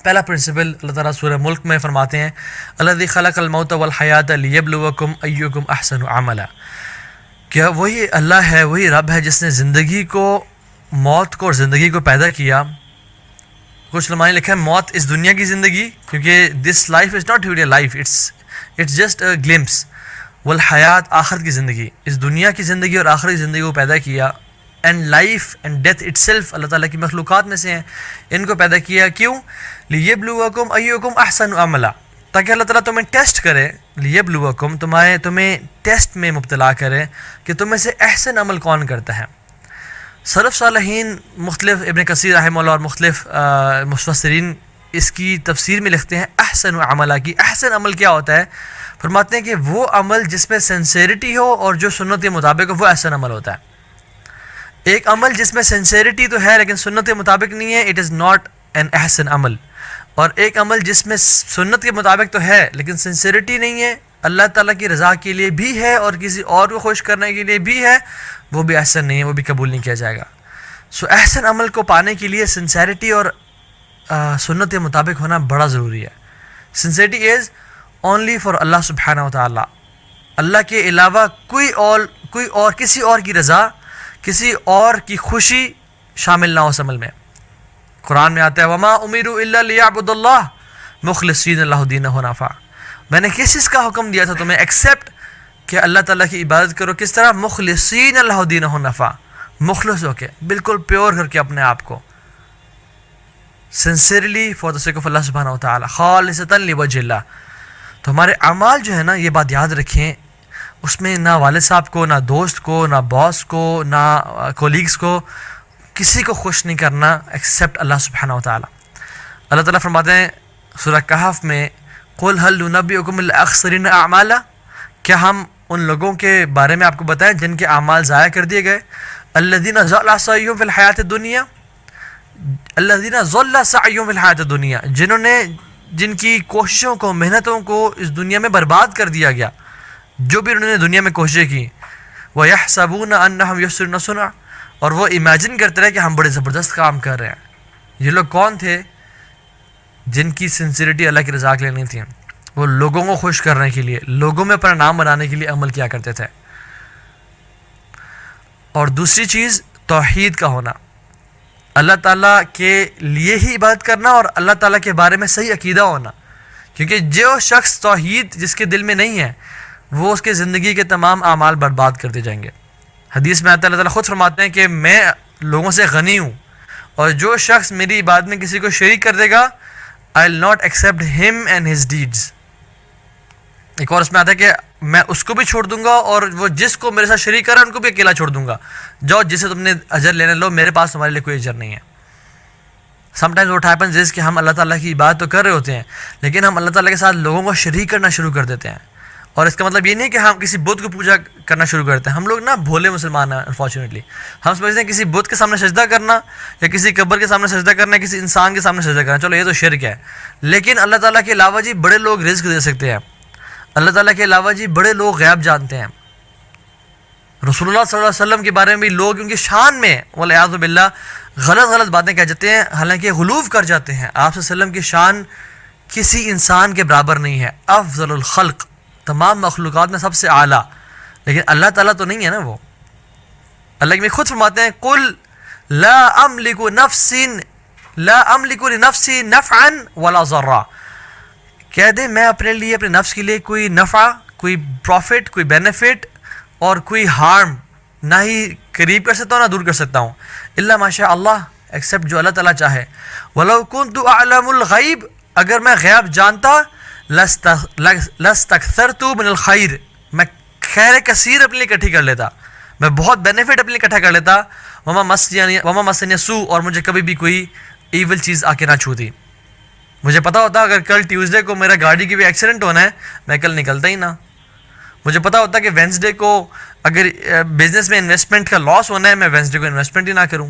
پہلا پرنسپل اللہ تعالیٰ سورہ ملک میں فرماتے ہیں الذی خلق الموت والحیات لیبلوکم ایکم احسن عملا، کیا وہی اللہ ہے، وہی رب ہے جس نے زندگی کو، موت کو اور زندگی کو پیدا کیا. کچھ علماء نے لکھا ہے موت اس دنیا کی زندگی، کیونکہ this life is not real life, it's just a glimpse. والحیات آخرت کی زندگی، اس دنیا کی زندگی اور آخرت کی زندگی کو پیدا کیا. And life and death itself Allah تعالیٰ کی مخلوقات میں سے ہیں، ان کو پیدا کیا. کیوں؟ لیبلوکم ایکم احسن عملا، تاکہ اللہ تعالیٰ تمہیں ٹیسٹ کرے. لیبلوکم تمہیں ٹیسٹ میں مبتلا کرے کہ تم میں سے احسن عمل کون کرتا ہے. سلف صالحین مختلف، ابن کثیر رحمہ اللہ اور مختلف مفسرین اس کی تفسیر میں لکھتے ہیں احسن عملا کی. احسن عمل کیا ہوتا ہے؟ فرماتے ہیں کہ وہ عمل جس میں سنسیریٹی ہو اور جو سنت کے مطابق ہو، وہ احسن عمل ہوتا ہے. ایک عمل جس میں سنسیریٹی تو ہے لیکن سنت کے مطابق نہیں ہے، اٹ از ناٹ این احسن عمل. اور ایک عمل جس میں سنت کے مطابق تو ہے لیکن سنسیریٹی نہیں ہے، اللہ تعالیٰ کی رضا کے لیے بھی ہے اور کسی اور کو خوش کرنے کے لیے بھی ہے، وہ بھی احسن نہیں ہے، وہ بھی قبول نہیں کیا جائے گا. سو احسن عمل کو پانے کے لیے سنسیریٹی اور سنت کے مطابق ہونا بڑا ضروری ہے. سنسیریٹی از اونلی فار اللہ سبحانہ و تعالیٰ، اللہ کے علاوہ کوئی اور کسی اور کی رضا، کسی اور کی خوشی شامل نہ ہو اس عمل میں. قرآن میں آتا ہے وما امروا الا لیعبدوا اللہ مخلصین لہ الدین حنفاء، میں نے کس چیز کا حکم دیا تھا تمہیں ایکسیپٹ کہ اللہ تعالیٰ کی عبادت کرو. کس طرح؟ مخلصین لہ الدین حنفاء، مخلص ہو کے، بالکل پیور کر کے اپنے آپ کو، sincerely for the sake of Allah سبحانہ و تعالیٰ، خالصتاً لوجہ اللہ. تو ہمارے اعمال جو ہے نا، یہ بات یاد رکھیں، اس میں نہ والد صاحب کو، نہ دوست کو، نہ باس کو، نہ کولیگس کو، کسی کو خوش نہیں کرنا ایکسیپٹ اللہ سبحانہ و تعالیٰ. اللہ تعالیٰ فرماتے ہیں سورہ کہف میں قل هل ننبئکم بالاخسرین اعمالا، کیا ہم ان لوگوں کے بارے میں آپ کو بتائیں جن کے اعمال ضائع کر دیے گئے. الذین ضل سعیہم فی الحیات الدنیا، الذین ضل سعیہم فی الحیات الدنیا، جن کی کوششوں کو، محنتوں کو اس دنیا میں برباد کر دیا گیا، جو بھی انہوں نے دنیا میں کوششیں کی. وَيَحْسَبُونَ أَنَّهُمْ يُحْسِنُونَ صُنْعًا، اور وہ امیجن کرتے رہے کہ ہم بڑے زبردست کام کر رہے ہیں. یہ لوگ کون تھے؟ جن کی سنسیریٹی اللہ کی رضا کے لیے نہیں تھی، وہ لوگوں کو خوش کرنے کے لیے، لوگوں میں اپنا نام بنانے کے لیے عمل کیا کرتے تھے. اور دوسری چیز توحید کا ہونا، اللہ تعالیٰ کے لیے ہی عبادت کرنا اور اللہ تعالیٰ کے بارے میں صحیح عقیدہ ہونا. کیونکہ جو شخص توحید جس کے دل میں نہیں ہے، وہ اس کے زندگی کے تمام اعمال برباد کرتے جائیں گے. حدیث میں آتا ہے اللہ تعالیٰ خود فرماتے ہیں کہ میں لوگوں سے غنی ہوں، اور جو شخص میری عبادت میں کسی کو شریک کر دے گا I will not accept him and his deeds. ایک اور اس میں آتا ہے کہ میں اس کو بھی چھوڑ دوں گا اور وہ جس کو میرے ساتھ شریک کرا ان کو بھی اکیلا چھوڑ دوں گا. جاؤ جسے تم نے اجر لینے لو، میرے پاس تمہارے لیے کوئی اجر نہیں ہے. sometimes what happens is کہ ہم اللہ تعالیٰ کی عبادت تو کر رہے ہوتے ہیں لیکن ہم اللہ تعالیٰ کے ساتھ لوگوں کو شریک کرنا شروع کر دیتے ہیں. اور اس کا مطلب یہ نہیں کہ ہم کسی بت کو پوجا کرنا شروع کرتے ہیں. ہم لوگ نا بھولے مسلمان ہیں انفارچونیٹلی. ہم سمجھتے ہیں کسی بت کے سامنے سجدہ کرنا یا کسی قبر کے سامنے سجدہ کرنا، کسی انسان کے سامنے سجدہ کرنا، چلو یہ تو شرک ہے. لیکن اللہ تعالیٰ کے علاوہ جی بڑے لوگ رزق دے سکتے ہیں، اللہ تعالیٰ کے علاوہ جی بڑے لوگ غیب جانتے ہیں. رسول اللہ صلی اللہ علیہ وسلم کے بارے میں بھی لوگ ان کی شان میں والعیاذ باللہ غلط باتیں کہہ جاتے ہیں، حالانکہ غلوف کر جاتے ہیں. آپ صلی اللہ علیہ وسلم کی شان کسی انسان کے برابر نہیں ہے، افضل الخلق، تمام مخلوقات میں سب سے اعلیٰ. لیکن اللہ تعالیٰ تو نہیں ہے نا. وہ اللہ کے خود فرماتے ہیں قل لا املک لنفسی نفعا ولا ضرا، کہہ دے میں اپنے لیے، اپنے نفس کے لیے کوئی نفع، کوئی پروفٹ، کوئی بینیفٹ اور کوئی ہارم نہ ہی قریب کر سکتا ہوں نہ دور کر سکتا ہوں، الا ما شاء اللہ، ایکسیپٹ جو اللہ تعالیٰ چاہے. ولو کنت اعلم الغیب، اگر میں غیب جانتا لستکثرت من الخیر، میں خیر کثیر اپنے لیے اکٹھی کر لیتا، میں بہت بینیفٹ اپنے لیے اکٹھا کر لیتا. وما مسنی سوء، اور مجھے کبھی بھی کوئی ایول چیز آ کے نہ چھوتی. مجھے پتا ہوتا اگر کل ٹیوزڈے کو میرا گاڑی کی بھی ایکسیڈنٹ ہونا ہے، میں کل نکلتا ہی نہ. مجھے پتا ہوتا کہ وینسڈے کو اگر بزنس میں انویسٹمنٹ کا لاس ہونا ہے، میں وینسڈے کو انویسٹمنٹ ہی نہ کروں.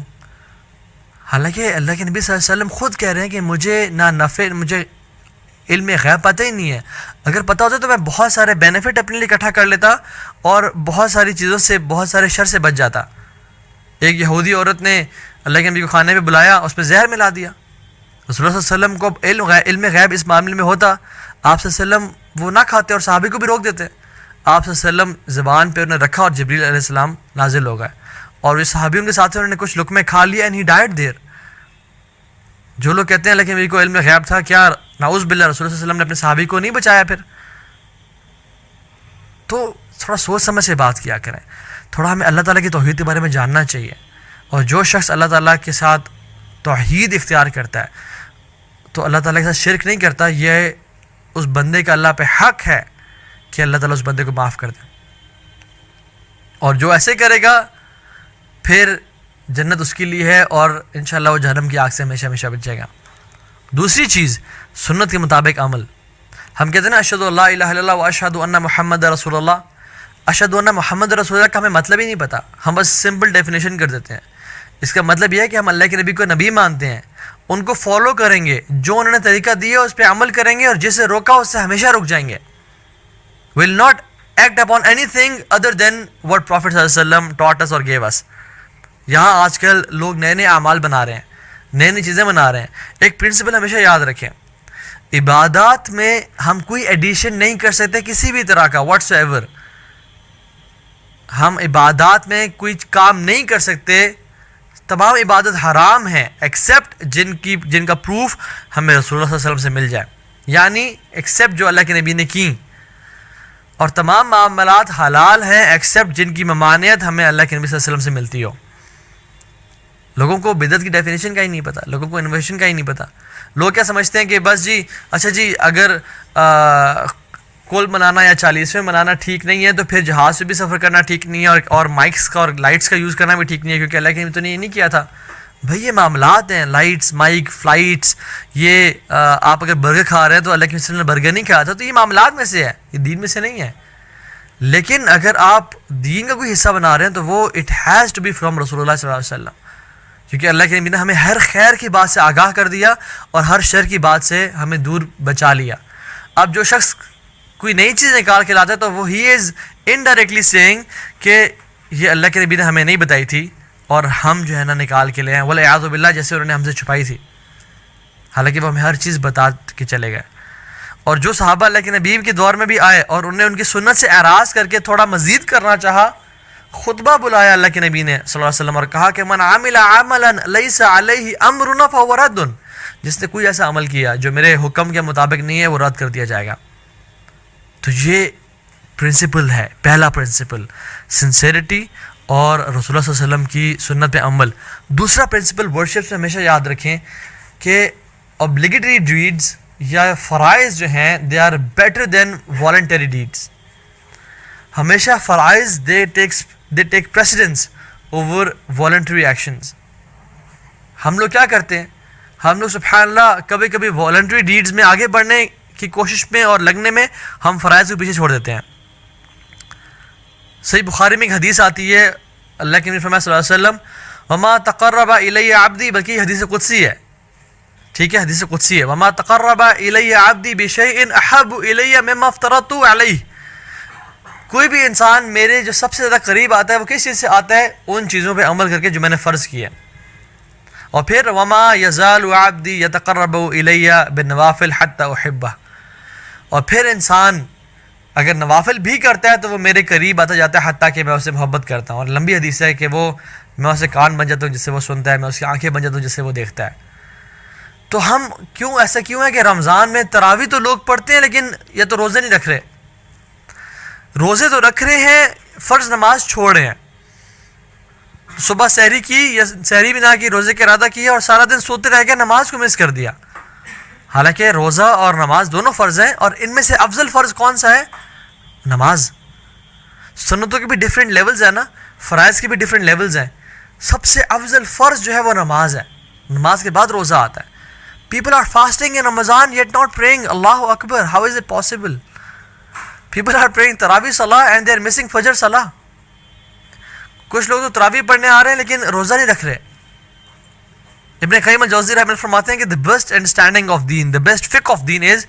حالانکہ اللہ کے نبی صلی اللہ علیہ وسلم خود کہہ رہے ہیں کہ مجھے نہ نفع، مجھے علم غیب پتہ ہی نہیں ہے. اگر پتہ ہوتا تو میں بہت سارے بینیفٹ اپنے لیے اکٹھا کر لیتا اور بہت ساری چیزوں سے، بہت سارے شر سے بچ جاتا. ایک یہودی عورت نے اللہ کے نبی کو کھانے پہ بلایا، اس پہ زہر ملا دیا. رسول اللہ صلی اللہ علیہ وسلم کو علم غیب اس معاملے میں ہوتا، آپ صلی اللہ علیہ وسلم وہ نہ کھاتے اور صحابی کو بھی روک دیتے. آپ صلی اللہ علیہ وسلم زبان پہ انہیں رکھا اور جبریل علیہ السلام نازل ہو گئے اور اس صحابیوں کے ساتھ انہوں نے کچھ لقمے کھا لیا اینڈ ہی ڈائٹ دیر. جو لوگ کہتے ہیں لیکن میرے کو علم غیب تھا، کیا نعوذ باللہ رسول اللہ صلی اللہ علیہ وسلم نے اپنے صحابی کو نہیں بچایا پھر؟ تو تھوڑا سوچ سمجھ سے بات کیا کریں. تھوڑا ہمیں اللہ تعالیٰ کی توحید کے بارے میں جاننا چاہیے. اور جو شخص اللہ تعالیٰ کے ساتھ توحید اختیار کرتا ہے تو اللہ تعالیٰ کے ساتھ شرک نہیں کرتا، یہ اس بندے کا اللہ پہ حق ہے کہ اللہ تعالیٰ اس بندے کو معاف کر دے. اور جو ایسے کرے گا پھر جنت اس کے لیے ہے اور انشاءاللہ وہ جہنم کی آگ سے ہمیشہ ہمیشہ بچ جائے گا. دوسری چیز سنت کے مطابق عمل. ہم کہتے ہیں نا اشہد اللہ الہ الا اللہ و اشہد ان محمد رسول اللہ. اشہد ان محمد رسول اللہ کا ہمیں مطلب ہی نہیں پتہ، ہم بس سمپل ڈیفینیشن کر دیتے ہیں. اس کا مطلب یہ ہے کہ ہم اللہ کے نبی کو نبی مانتے ہیں، ان کو فالو کریں گے، جو انہوں نے طریقہ دیا اس پہ عمل کریں گے اور جسے روکا اس سے ہمیشہ رک جائیں گے. will not act upon anything other than what Prophet صلی اللہ علیہ وسلم taught us or gave us. یہاں آج کل لوگ نئے نئے اعمال بنا رہے ہیں، نئی نئی چیزیں بنا رہے ہیں. ایک پرنسپل ہمیشہ یاد رکھیں، عبادات میں ہم کوئی ایڈیشن نہیں کر سکتے کسی بھی طرح کا واٹس ایور. ہم عبادات میں کوئی کام نہیں کر سکتے. تمام عبادت حرام ہیں ایکسیپٹ جن کا پروف ہمیں رسول اللہ صلی اللہ علیہ وسلم سے مل جائے، یعنی ایکسیپٹ جو اللہ کے نبی نے کی. اور تمام معاملات حلال ہیں ایکسیپٹ جن کی ممانعت ہمیں اللہ کے نبی صلی اللہ علیہ وسلم سے ملتی ہو. لوگوں کو بدعت کی ڈیفینیشن کا ہی نہیں پتہ، لوگوں کو انویشن کا ہی نہیں پتہ. لوگ کیا سمجھتے ہیں کہ بس جی اچھا جی اگر کل منانا یا 40ویں منانا ٹھیک نہیں ہے تو پھر جہاز سے بھی سفر کرنا ٹھیک نہیں ہے اور مائکس کا اور لائٹس کا یوز کرنا بھی ٹھیک نہیں ہے کیونکہ اللہ کے نبی تو نے یہ نہیں کیا تھا. بھائی یہ معاملات ہیں، لائٹس، مائک، فلائٹس. یہ آپ اگر برگر کھا رہے ہیں تو اللہ کے نبی نے برگر نہیں کھایا تھا، تو یہ معاملات میں سے ہے، یہ دین میں سے نہیں ہے. لیکن اگر آپ دین کا کوئی حصہ بنا رہے ہیں تو وہ it has to be from Rasool Allah صلی اللہ علیہ وسلم، کیونکہ اللہ کے نبی نے ہمیں ہر خیر کی بات سے آگاہ کر دیا اور ہر شر کی بات سے ہمیں دور بچا لیا. اب جو شخص کوئی نئی چیز نکال کے لاتا ہے تو وہ ہی از انڈائریکٹلی سیئنگ کہ یہ اللہ کے نبی نے ہمیں نہیں بتائی تھی اور ہم جو ہے نا نکال کے لے آئے، والعیاذ باللہ جیسے انہوں نے ہم سے چھپائی تھی، حالانکہ وہ ہمیں ہر چیز بتا کے چلے گئے. اور جو صحابہ اللہ کے نبی کے دور میں بھی آئے اور انہوں نے ان کی سنت سے اعراض کر کے تھوڑا مزید کرنا چاہا، خطبہ بلایا اللہ کے نبی نے صلی اللہ علیہ وسلم اور کہا کہ من عمل عملا لیس علیہ امرنا فہو رد، جس نے کوئی ایسا عمل کیا جو میرے حکم کے مطابق نہیں ہے وہ رد کر دیا جائے گا. تو یہ پرنسپل ہے، پہلا پرنسپل سنسیریٹی اور رسول اللہ صلی اللہ علیہ وسلم کی سنت پہ عمل. دوسرا پرنسپل ورشپ سے ہمیشہ یاد رکھیں کہ obligatory deeds یا فرائض جو ہیں they are better than voluntary deeds. ہمیشہ فرائض they take precedence over voluntary actions. ہم لوگ کیا کرتے ہیں، ہم لوگ سبحان اللہ کبھی کبھی voluntary deeds میں آگے بڑھنے کی کوشش میں اور لگنے میں ہم فرائض کو پیچھے چھوڑ دیتے ہیں. صحیح بخاری میں ایک حدیث آتی ہے، اللہ کے نبی فرمایا صلی اللہ علیہ وسلم وما تقرب الی عبدی، بلکہ یہ حدیث قدسی ہے، ٹھیک ہے، حدیث قدسی ہے، وما تقرب الی عبدی بشیء احب الی مما افترضت علیہ. کوئی بھی انسان میرے جو سب سے زیادہ قریب آتا ہے وہ کس چیز سے آتا ہے؟ ان چیزوں پہ عمل کر کے جو میں نے فرض کیا. اور پھر وما یزال عبدی یتقرب الی بالنوافل حتی احبہ. اور پھر انسان اگر نوافل بھی کرتا ہے تو وہ میرے قریب آتا جاتا ہے حتیٰ کہ میں اسے محبت کرتا ہوں. اور لمبی حدیث ہے کہ وہ میں اسے کان بن جاتا ہوں جس سے وہ سنتا ہے، میں اس کی آنکھیں بن جاتا ہوں جس سے وہ دیکھتا ہے. تو ہم ایسا کیوں ہے کہ رمضان میں تراویح تو لوگ پڑھتے ہیں لیکن یا تو روزے نہیں رکھ رہے، روزے تو رکھ رہے ہیں، فرض نماز چھوڑ رہے ہیں. صبح سحری کی یا سحری بھی نہ کی، روزے کا ارادہ کیا اور سارا دن سوتے رہ گئے، نماز کو مس کر دیا. حالانکہ روزہ اور نماز دونوں فرض ہیں اور ان میں سے افضل فرض کون سا ہے؟ نماز. سنتوں کے بھی ڈیفرنٹ لیولز ہیں نا، فرائض کے بھی ڈیفرنٹ لیولز ہیں. سب سے افضل فرض جو ہے وہ نماز ہے، نماز کے بعد روزہ آتا ہے. People are fasting in Ramadan yet not praying. Allahu Akbar. How is it possible? People are praying Tarawih Salah and they are missing Fajr Salah. کچھ لوگ تو تراویح پڑھنے آ رہے ہیں لیکن روزہ نہیں رکھ رہے. ابن قیم الجوزی رحمہ اللہ فرماتے ہیں کہ the best understanding of deen, the best fiqh of deen is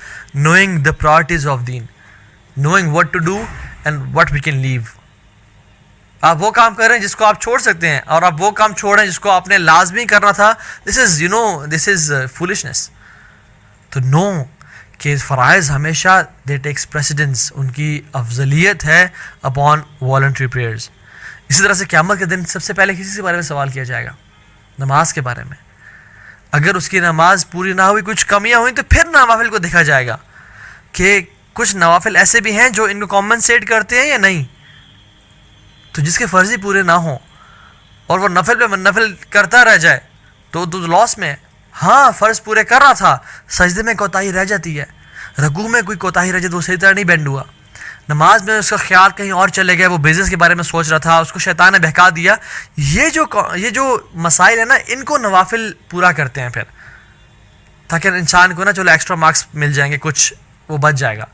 knowing the priorities of deen, knowing what to do and what we can leave. آپ وہ کام کر رہے ہیں جس کو آپ چھوڑ سکتے ہیں، اور آپ وہ کام چھوڑ رہے ہیں جس کو آپ نے لازمی کرنا تھا. دس از فولشنس. تو نو کہ فرائض ہمیشہ دے ٹیکس پریسیڈنس، ان کی افضلیت ہے اپون والنٹری پریئرز. اسی طرح سے قیامت کے دن سب سے پہلے کسی کے بارے میں سوال کیا جائے گا؟ نماز کے بارے میں. اگر اس کی نماز پوری نہ ہوئی، کچھ کمیاں ہوئیں، تو پھر نوافل کو دیکھا جائے گا کہ کچھ نوافل ایسے بھی ہیں جو ان کو کمپنسیٹ کرتے ہیں یا نہیں. تو جس کے فرض ہی پورے نہ ہوں اور وہ نفل پہ نفل کرتا رہ جائے تو لاس میں ہے. ہاں فرض پورے کر رہا تھا، سجدے میں کوتاہی رہ جاتی ہے، رکوع میں کوئی کوتاہی رہ جاتی ہے، وہ صحیح طرح نہیں بینڈ ہوا، نماز میں اس کا خیال کہیں اور چلے گیا، وہ بزنس کے بارے میں سوچ رہا تھا، اس کو شیطان نے بہکا دیا. یہ جو مسائل ہیں نا، ان کو نوافل پورا کرتے ہیں پھر، تاکہ انسان کو نا چلو ایکسٹرا مارکس مل جائیں گے، کچھ وہ بچ جائے گا.